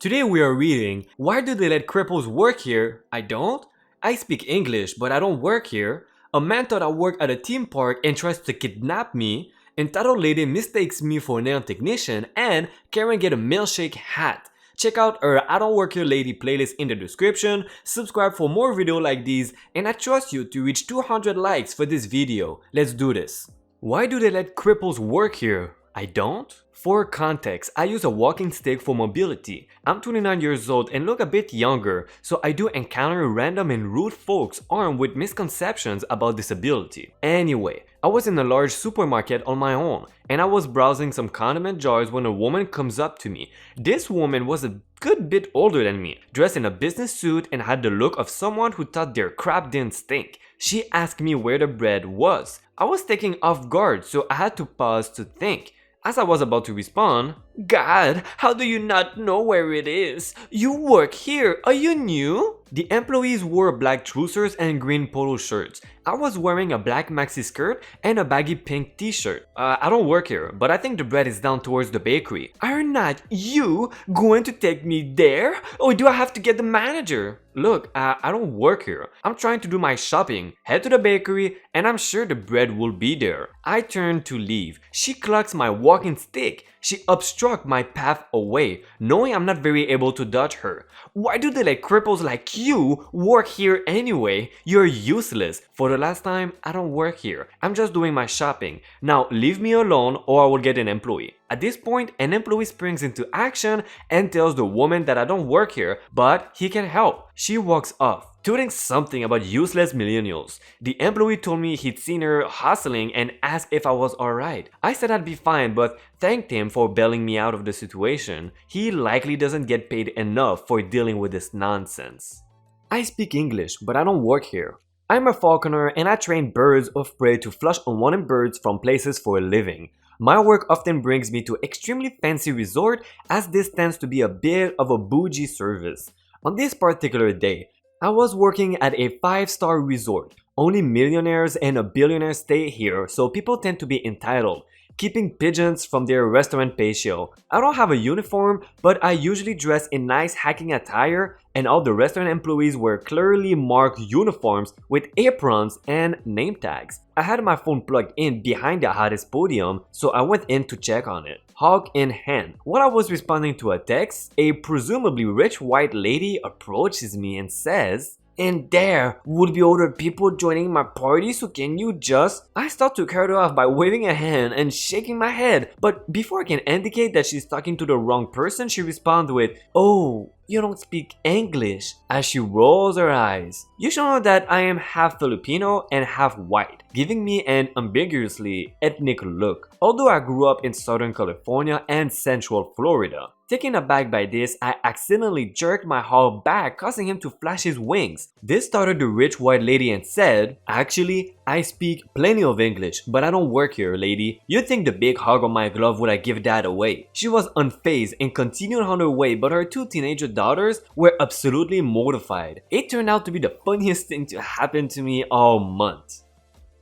Today we are reading Why Do They Let Cripples Work Here? I don't. I speak English, but I don't work here. A man thought I work at a theme park and tries to kidnap me. Entitled lady mistakes me for a nail technician, and Karen get a milkshake hat. Check out our I Don't Work Here Lady playlist in the description, subscribe for more videos like these, and I trust you to reach 200 likes for this video. Let's do this. Why do they let cripples work here? I don't? For context, I use a walking stick for mobility. I'm 29 years old and look a bit younger, so I do encounter random and rude folks armed with misconceptions about disability. Anyway, I was in a large supermarket on my own, and I was browsing some condiment jars when a woman comes up to me. This woman was a good bit older than me, dressed in a business suit and had the look of someone who thought their crap didn't stink. She asked me where the bread was. I was taken off guard, so I had to pause to think. As I was about to respond, "God, how do you not know where it is? You work here, are you new?" The employees wore black trousers and green polo shirts. I was wearing a black maxi skirt and a baggy pink t-shirt. I don't work here, but I think the bread is down towards the bakery. Are not you going to take me there? Or do I have to get the manager? Look, I don't work here. I'm trying to do my shopping. Head to the bakery and I'm sure the bread will be there. I turn to leave. She clucks my walking stick. She obstructs my path away, knowing I'm not very able to dodge her. Why do they let cripples like you work here anyway? You're useless. For the last time, I don't work here. I'm just doing my shopping. Now leave me alone or I will get an employee. At this point, an employee springs into action and tells the woman that I don't work here, but he can help. She walks off, tweeting something about useless millennials. The employee told me he'd seen her hustling and asked if I was alright. I said I'd be fine, but thanked him for bailing me out of the situation. He likely doesn't get paid enough for dealing with this nonsense. I speak English, but I don't work here. I'm a falconer and I train birds of prey to flush unwanted birds from places for a living. My work often brings me to extremely fancy resort, as this tends to be a bit of a bougie service. On this particular day, I was working at a 5-star resort. Only millionaires and a billionaire stay here, so people tend to be entitled, keeping pigeons from their restaurant patio. I don't have a uniform, but I usually dress in nice hacking attire, and all the restaurant employees wear clearly marked uniforms with aprons and name tags. I had my phone plugged in behind the hottest podium, so I went in to check on it, hawk in hand. While I was responding to a text, a presumably rich white lady approaches me and says, "And there would be other people joining my party, so can you just..." I start to cut her off by waving a hand and shaking my head, but before I can indicate that she's talking to the wrong person, she responds with, "Oh, you don't speak English," as she rolls her eyes. You should know that I am half Filipino and half white, giving me an ambiguously ethnic look, although I grew up in Southern California and Central Florida. Taken aback by this, I accidentally jerked my hog back, causing him to flash his wings. This startled the rich white lady and said, "Actually, I speak plenty of English, but I don't work here, lady. You'd think the big hog on my glove would have given that away." She was unfazed and continued on her way, but her 2 teenager daughters were absolutely mortified. It turned out to be the funniest thing to happen to me all month.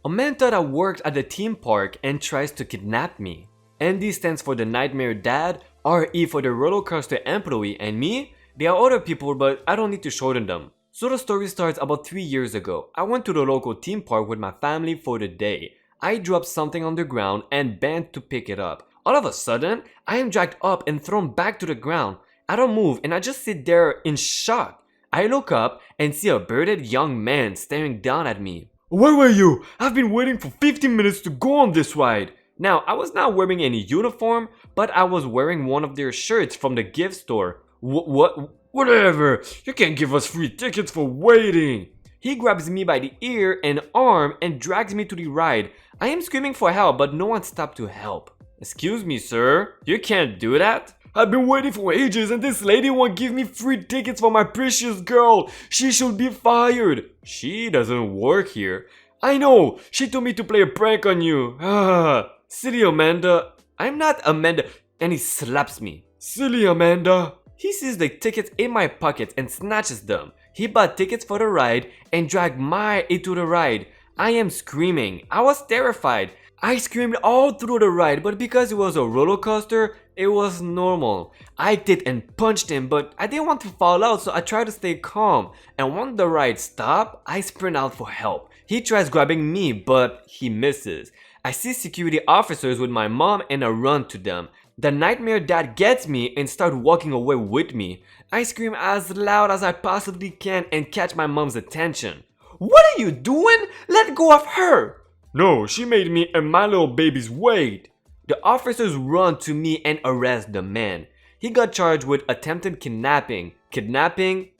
A man thought I worked at the theme park and tries to kidnap me. ND stands for the nightmare dad, RE for the roller coaster employee, and me? There are other people, but I don't need to shorten them. So the story starts about 3 years ago. I went to the local theme park with my family for the day. I dropped something on the ground and bent to pick it up. All of a sudden, I am dragged up and thrown back to the ground. I don't move and I just sit there in shock. I look up and see a bearded young man staring down at me. "Where were you? I've been waiting for 15 minutes to go on this ride." Now, I was not wearing any uniform, but I was wearing one of their shirts from the gift store. Whatever, you can't give us free tickets for waiting." He grabs me by the ear and arm and drags me to the ride. I am screaming for help, but no one stopped to help. "Excuse me, sir, you can't do that. I've been waiting for ages and this lady won't give me free tickets for my precious girl. She should be fired." "She doesn't work here." "I know, she told me to play a prank on you." "Ah, silly Amanda." "I'm not Amanda," and he slaps me. "Silly Amanda." He sees the tickets in my pocket and snatches them. He bought tickets for the ride and dragged me into the ride. I am screaming. I was terrified. I screamed all through the ride, but because it was a roller coaster, It was normal. I did and punched him, but I didn't want to fall out, so I tried to stay calm. And when the ride stopped, I sprint out for help. He tries grabbing me, but he misses. I see security officers with my mom and I run to them. The nightmare dad gets me and starts walking away with me. I scream as loud as I possibly can and catch my mom's attention. "What are you doing? Let go of her!" "No, she made me and my little baby's wait." The officers run to me and arrest the man. He got charged with attempted kidnapping,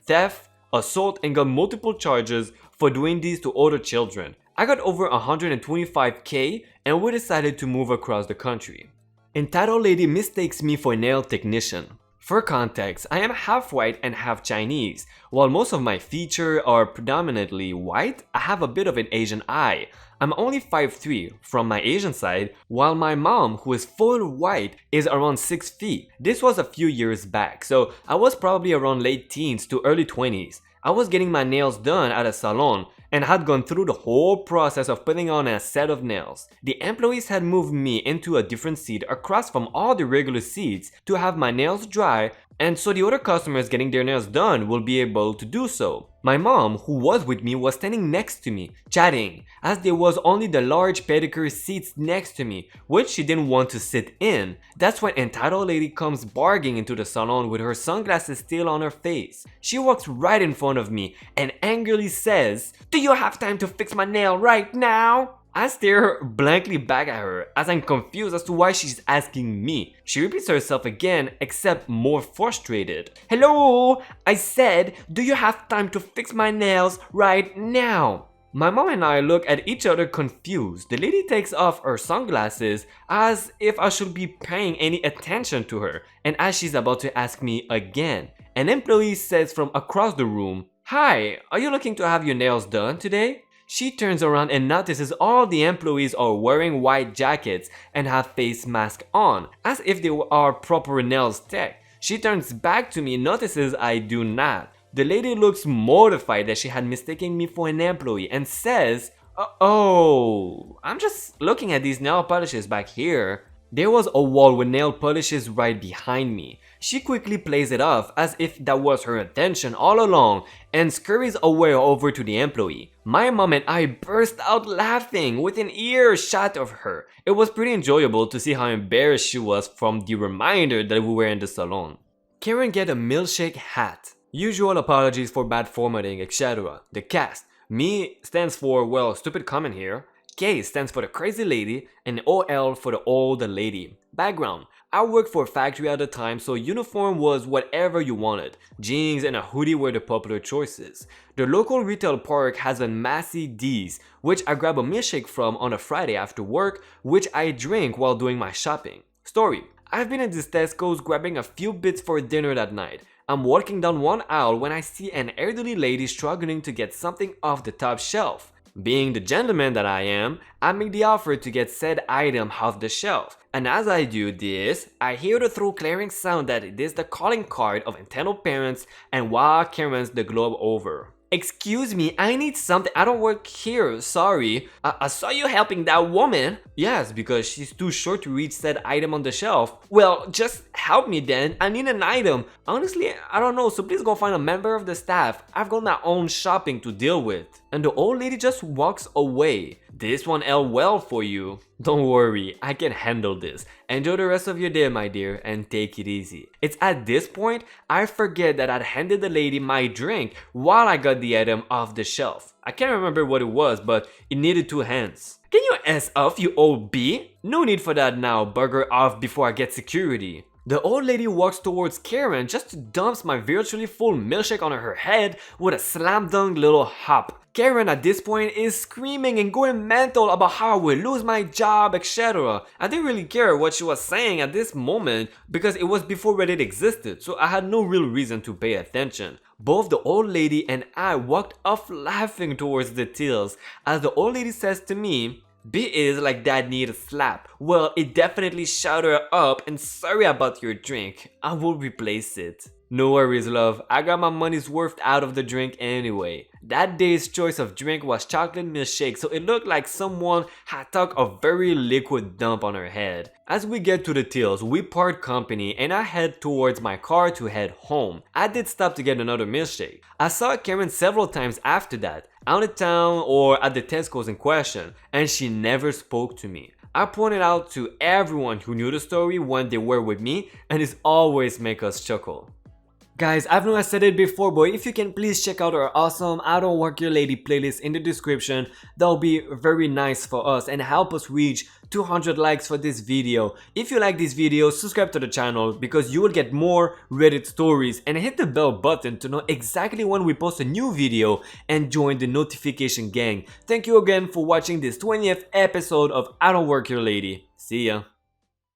theft, assault, and got multiple charges for doing these to other children. I got over 125K and we decided to move across the country. Entitled lady mistakes me for a nail technician. For context, I am half white and half Chinese. While most of my features are predominantly white, I have a bit of an Asian eye. I'm only 5'3" from my Asian side, while my mom, who is full white, is around 6 feet. This was a few years back, so I was probably around late teens to early 20s. I was getting my nails done at a salon and had gone through the whole process of putting on a set of nails. The employees had moved me into a different seat across from all the regular seats to have my nails dry, and so the other customers getting their nails done will be able to do so. My mom, who was with me, was standing next to me, chatting, as there was only the large pedicure seats next to me, which she didn't want to sit in. That's when entitled lady comes barging into the salon with her sunglasses still on her face. She walks right in front of me and angrily says, "Do you have time to fix my nail right now?" I stare blankly back at her as I'm confused as to why she's asking me. She repeats herself again, except more frustrated. "Hello, I said, do you have time to fix my nails right now?" My mom and I look at each other confused. The lady takes off her sunglasses as if I should be paying any attention to her, and as she's about to ask me again, an employee says from across the room, "Hi, are you looking to have your nails done today?" She turns around and notices all the employees are wearing white jackets and have face masks on, as if they are proper nails tech. She turns back to me and notices I do not. The lady looks mortified that she had mistaken me for an employee and says, "Oh, I'm just looking at these nail polishes back here." There was a wall with nail polishes right behind me. She quickly plays it off as if that was her intention all along and scurries away over to the employee. My mom and I burst out laughing within earshot of her. It was pretty enjoyable to see how embarrassed she was from the reminder that we were in the salon. Karen get a milkshake hat. Usual apologies for bad formatting, etc. The cast. Me stands for, well, stupid comment here. K stands for the crazy lady, and OL for the old lady. Background. I worked for a factory at the time, so uniform was whatever you wanted. Jeans and a hoodie were the popular choices. The local retail park has a Massey D's, which I grab a milkshake from on a Friday after work, which I drink while doing my shopping. Story. I've been in this Tesco's grabbing a few bits for dinner that night. I'm walking down one aisle when I see an elderly lady struggling to get something off the top shelf. Being the gentleman that I am, I make the offer to get said item off the shelf. And as I do this, I hear the throat clearing sound that it is the calling card of entitled parents and wild Karens the globe over. "Excuse me, I need something. I don't work here, sorry. I saw you helping that woman." "Yes, because she's too short to reach said item on the shelf." "Well, just help me then. I need an item. Honestly, I don't know, so please go find a member of the staff. I've got my own shopping to deal with." And the old lady just walks away. "This one L well for you." "Don't worry, I can handle this. Enjoy the rest of your day, my dear, and take it easy." It's at this point I forget that I'd handed the lady my drink while I got the item off the shelf. I can't remember what it was, but it needed 2 hands. "Can you ass off, you old B?" "No need for that now, bugger off before I get security." The old lady walks towards Karen just to dumps my virtually full milkshake on her head with a slam dunk little hop. Karen at this point is screaming and going mental about how I will lose my job, etc. I didn't really care what she was saying at this moment because it was before Reddit existed, so I had no real reason to pay attention. Both the old lady and I walked off laughing towards the tills as the old lady says to me, "B is like dad need a slap." Well, it definitely shut her up and sorry about your drink. I will replace it. "No worries, love. I got my money's worth out of the drink anyway." That day's choice of drink was chocolate milkshake, so it looked like someone had tucked a very liquid dump on her head. As we get to the tills, we part company and I head towards my car to head home. I did stop to get another milkshake. I saw Karen several times after that, out of town or at the Tesco's in question, and she never spoke to me. I pointed out to everyone who knew the story when they were with me, and it always make us chuckle. Guys, I know I said it before, but if you can please check out our awesome I Don't Work Your Lady playlist in the description, that'll be very nice for us and help us reach 200 likes for this video. If you like this video, subscribe to the channel because you will get more Reddit stories, and hit the bell button to know exactly when we post a new video and join the notification gang. Thank you again for watching this 20th episode of I Don't Work Your Lady. See ya.